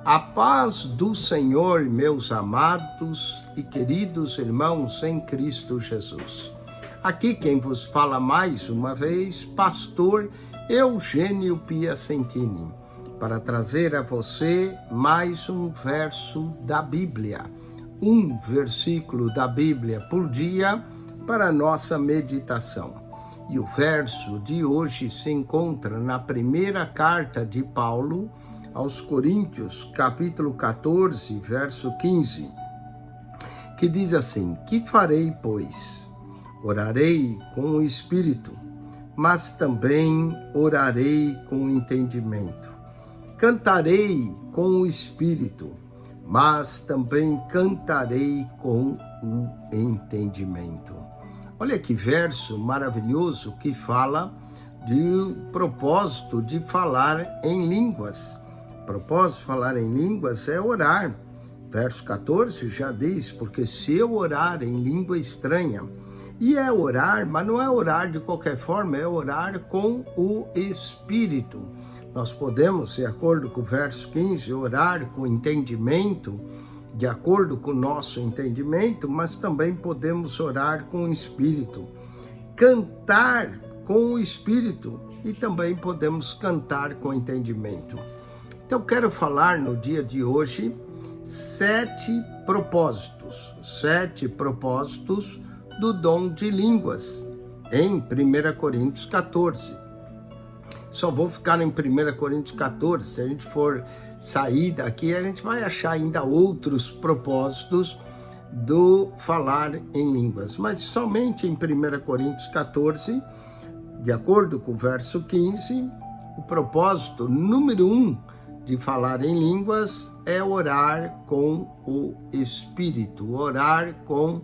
A paz do Senhor, meus amados e queridos irmãos em Cristo Jesus. Aqui quem vos fala mais uma vez, pastor Eugênio Piacentini, para trazer a você mais um verso da Bíblia, um versículo da Bíblia por dia para a nossa meditação. E o verso de hoje se encontra na primeira carta de Paulo aos Coríntios, capítulo 14, verso 15, que diz assim: Que farei, pois? Orarei com o Espírito, mas também orarei com o entendimento. Cantarei com o Espírito, mas também cantarei com o entendimento. Olha que verso maravilhoso que fala do propósito de falar em línguas. O propósito de falar em línguas é orar. Verso 14 já diz, porque se eu orar em língua estranha, e é orar, mas não é orar de qualquer forma, é orar com o Espírito. Nós podemos, de acordo com o verso 15, orar com entendimento, de acordo com o nosso entendimento, mas também podemos orar com o Espírito. Cantar com o Espírito e também podemos cantar com entendimento. Então, quero falar no dia de hoje 7 propósitos do dom de línguas, em 1 Coríntios 14. Só vou ficar em 1 Coríntios 14, se a gente for sair daqui, a gente vai achar ainda outros propósitos do falar em línguas. Mas somente em 1 Coríntios 14, de acordo com o verso 15, o propósito número 1 de falar em línguas é orar com o Espírito, orar com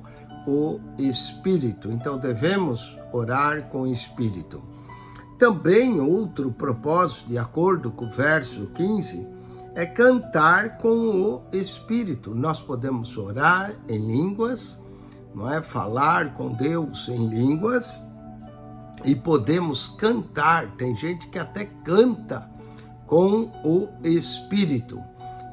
o Espírito. Então devemos orar com o Espírito. Também outro propósito, de acordo com o verso 15, é cantar com o Espírito. Nós podemos orar em línguas, não é? Falar com Deus em línguas, e podemos cantar. Tem gente que até canta com o Espírito.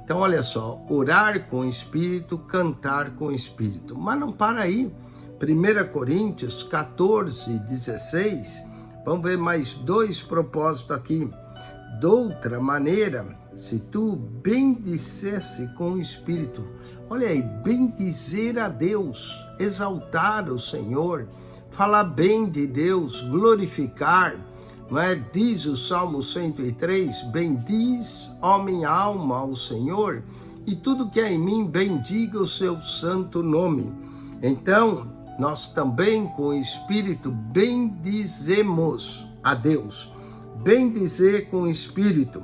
Então, olha só, orar com o Espírito, cantar com o Espírito. Mas não para aí. 1 Coríntios 14, 16, vamos ver mais 2 propósitos aqui. De outra maneira, se tu bendissesse com o Espírito, olha aí, bendizer a Deus, exaltar o Senhor, falar bem de Deus, glorificar, não é? Diz o Salmo 103, bendiz, ó minha alma, ao Senhor, e tudo que é em mim, bendiga o seu santo nome. Então, nós também com o Espírito bendizemos a Deus. Bendizer com o Espírito.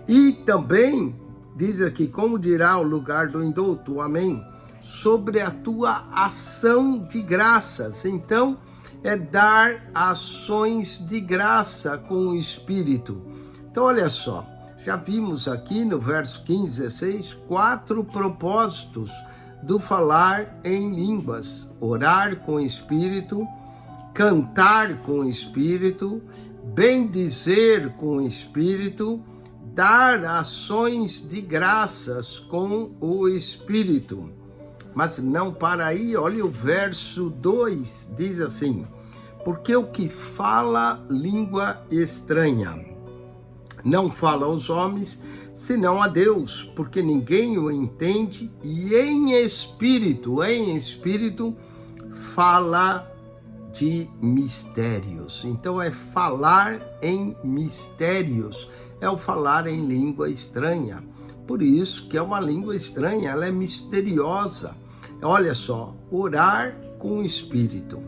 E também, diz aqui, como dirá o lugar do indulto, amém, sobre a tua ação de graças. Então, é dar ações de graça com o Espírito. Então, olha só, já vimos aqui no verso 15, 16, 4 propósitos do falar em línguas: orar com o Espírito, cantar com o Espírito, bendizer com o Espírito, dar ações de graças com o Espírito. Mas não para aí, olha o verso 2, diz assim: porque o que fala língua estranha não fala aos homens, senão a Deus, porque ninguém o entende, e em espírito fala de mistérios. Então é falar em mistérios, é o falar em língua estranha. Por isso que é uma língua estranha, ela é misteriosa. Olha só, orar com o Espírito,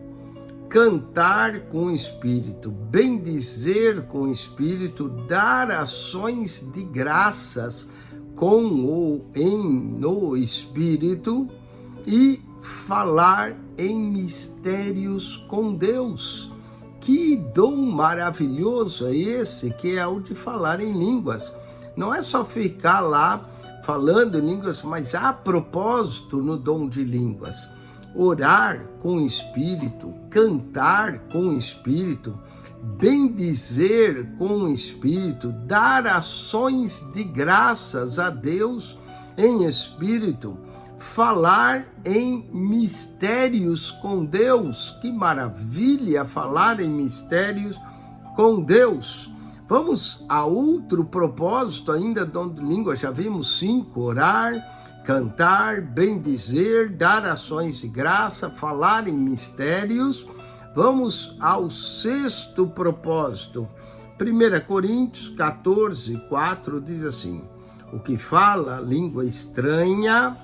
cantar com o Espírito, bendizer com o Espírito, dar ações de graças no Espírito e falar em mistérios com Deus. Que dom maravilhoso é esse, que é o de falar em línguas. Não é só ficar lá falando em línguas, mas há propósito no dom de línguas. Orar com o Espírito, cantar com o Espírito, bendizer com o espírito, dar ações de graças a Deus em espírito, falar em mistérios com Deus. Que maravilha falar em mistérios com Deus. Vamos a outro propósito ainda, dom de língua, já vimos 5, orar, cantar, bendizer, dar ações de graça, falar em mistérios. Vamos ao 6º propósito. 1 Coríntios 14, 4 diz assim: o que fala língua estranha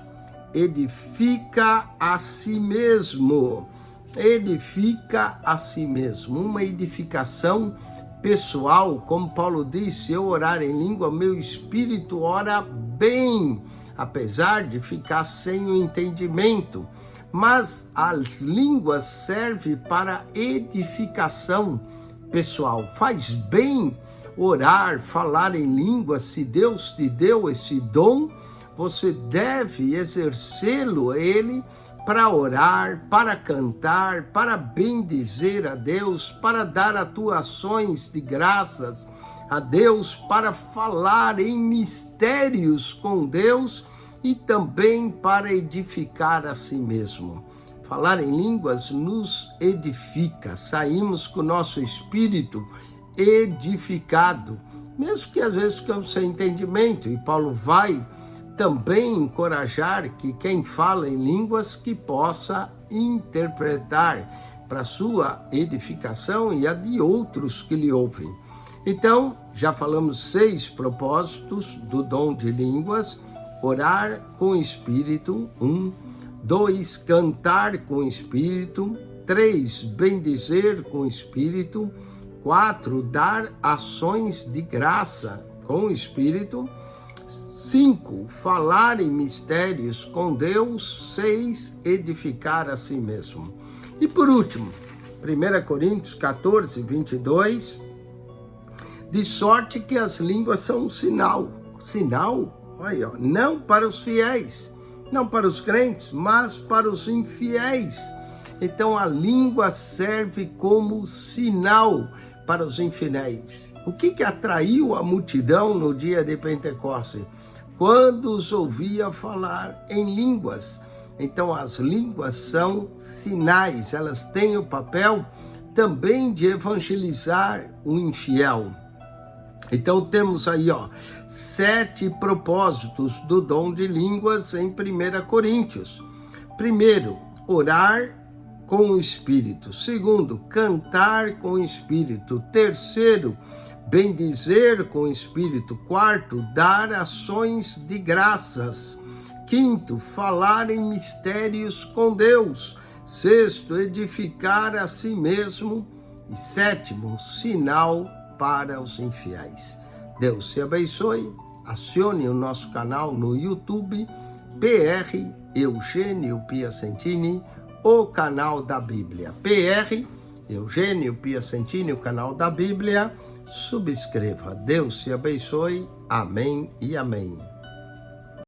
edifica a si mesmo. Edifica a si mesmo. Uma edificação pessoal, como Paulo disse: se eu orar em língua, meu espírito ora bem, apesar de ficar sem o entendimento. Mas as línguas servem para edificação pessoal. Faz bem orar, falar em línguas. Se Deus te deu esse dom, você deve exercê-lo ele para orar, para cantar, para bendizer a Deus, para dar atuações de graças a Deus, para falar em mistérios com Deus e também para edificar a si mesmo. Falar em línguas nos edifica, saímos com o nosso espírito edificado, mesmo que às vezes ficamos sem entendimento, e Paulo vai também encorajar que quem fala em línguas que possa interpretar para sua edificação e a de outros que lhe ouvem. Então, já falamos 6 propósitos do dom de línguas: orar com espírito, 1, 2, cantar com espírito, 3, bendizer com espírito, 4, dar ações de graça com espírito, 5, falar em mistérios com Deus, 6, edificar a si mesmo. E por último, 1 Coríntios 14, 22, de sorte que as línguas são um sinal. Sinal, olha, não para os fiéis, não para os crentes, mas para os infiéis. Então a língua serve como sinal para os infiéis. O que atraiu a multidão no dia de Pentecostes? Quando os ouvia falar em línguas. Então as línguas são sinais, elas têm o papel também de evangelizar o infiel. Então temos aí 7 propósitos do dom de línguas em 1 Coríntios. Primeiro, orar com o Espírito. Segundo, cantar com o Espírito. Terceiro, bendizer com o Espírito. Quarto, dar ações de graças. Quinto, falar em mistérios com Deus. Sexto, edificar a si mesmo. E sétimo, sinal para os infiéis. Deus te abençoe. Acione o nosso canal no YouTube, PR Eugênio Piacentini, o canal da Bíblia. PR Eugênio Piacentini, o canal da Bíblia. Subscreva. Deus te abençoe. Amém e amém.